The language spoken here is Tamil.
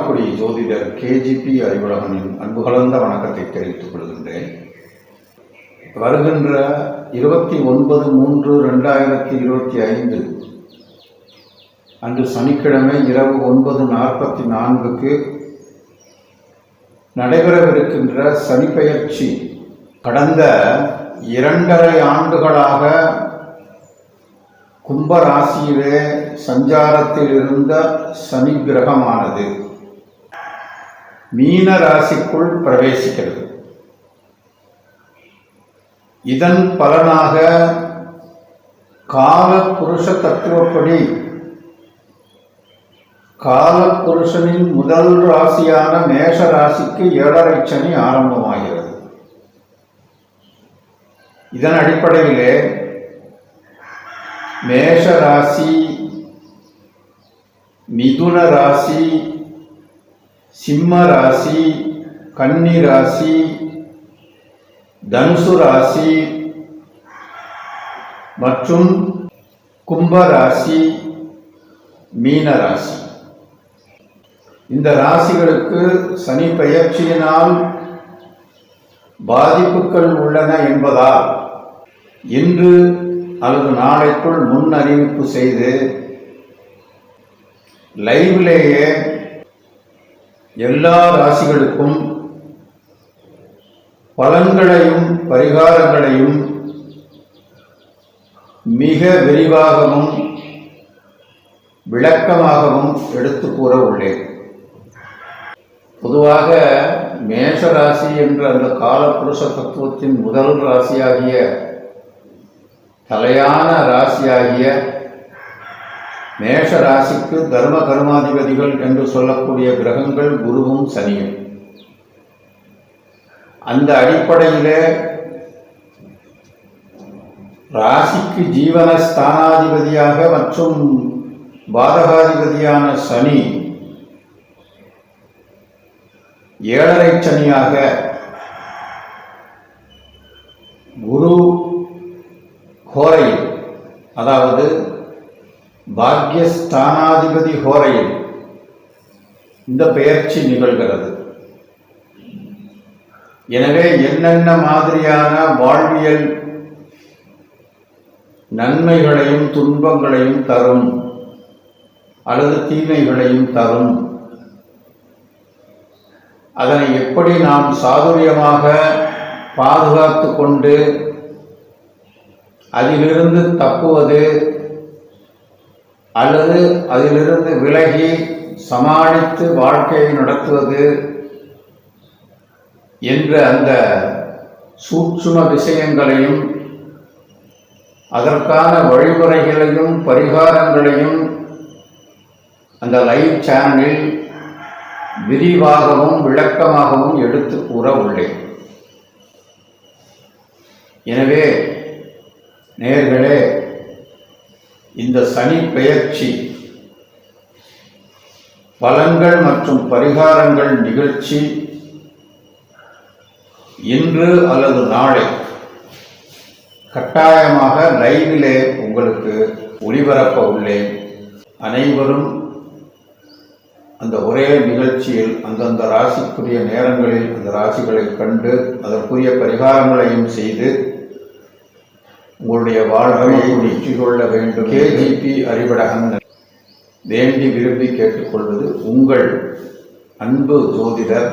காரைக்குடி ஜோதிடர் கேஜிபி அறிவுலகனின் அன்பு கலந்த வணக்கத்தை தெரிவித்துக் கொள்கின்றேன். வருகின்ற 29/3/2025 அன்று சனிக்கிழமை இரவு 9:44 நடைபெறவிருக்கின்ற சனிப்பெயர்ச்சி கடந்த 2.5 ஆண்டுகளாக கும்பராசியிலே சஞ்சாரத்தில் இருந்த சனி கிரகமானது மீன ராசிக்குள் பிரவேசிக்கிறது. இதன் பலனாக கால புருஷ தத்துவப்படி காலப்புருஷனின் முதல் ராசியான மேஷ ராசிக்கு 7.5 சனி ஆரம்பமாகிறது. இதன் அடிப்படையிலே மேஷ ராசி, மிதுன ராசி, சிம்ம ராசி, கன்னி ராசி, தனுசு ராசி மற்றும் கும்ப ராசி, மீன ராசி, இந்த ராசிகளுக்கு சனி பெயர்ச்சியினால் பாதிப்புகள் உள்ளன என்பதால் இன்று அல்லது நாளைக்குள் முன் அறிவிப்பு செய்து லைவ்லேயே எல்லா ராசிகளுக்கும் பலன்களையும் பரிகாரங்களையும் மிக விரிவாகவும் விளக்கமாகவும் எடுத்து கூற உள்ளேன். பொதுவாக மேஷ ராசி என்ற அந்த காலப்புருஷ தத்துவத்தின் முதல் ராசியாகிய தலையான ராசியாகிய மேஷ ராசிக்கு தர்ம கர்மாதிபதிகள் என்று சொல்லக்கூடிய கிரகங்கள் குருவும் சனியும். அந்த அடிப்படையிலே ராசிக்கு ஜீவன ஸ்தானாதிபதியாக மற்றும் பாதகாதிபதியான சனி 7.5 சனியாக குரு ஹோரையில், அதாவது பாக்யஸ்தானாதிபதி ஹோரையில் இந்த பெயர்ச்சி நிகழ்கிறது. எனவே என்னென்ன மாதிரியான வாழ்வியல் நன்மைகளையும் துன்பங்களையும் தரும் அல்லது தீமைகளையும் தரும், அதனை எப்படி நாம் சாதுரியமாக பாதுகாத்து கொண்டு அதிலிருந்து தப்புவது அல்லது அதிலிருந்து விலகி சமாளித்து வாழ்க்கையை நடத்துவது என்ற அந்த சூட்சும விஷயங்களையும் அதற்கான வழிமுறைகளையும் பரிகாரங்களையும் அந்த லைவ் சேனலில் விரிவாகவும் விளக்கமாகவும் எடுத்து கூற உள்ளேன். எனவே நேயர்களே, இந்த சனி பெயர்ச்சி பலன்கள் மற்றும் பரிகாரங்கள் நிகழ்ச்சி இன்று அல்லது நாளை கட்டாயமாக லைவிலே உங்களுக்கு ஒளிபரப்ப உள்ளேன். அனைவரும் அந்த ஒரே நிகழ்ச்சியில் அந்தந்த ராசிக்குரிய நேரங்களில் அந்த ராசிகளை கண்டு அதற்குரிய பரிகாரங்களையும் செய்து உங்களுடைய வாழ்க்கையை வெற்றி கொள்ள வேண்டும். கேஜிபி அறிவுலகன் வேண்டி விரும்பி கேட்டுக்கொள்வது உங்கள் அன்பு ஜோதிடர்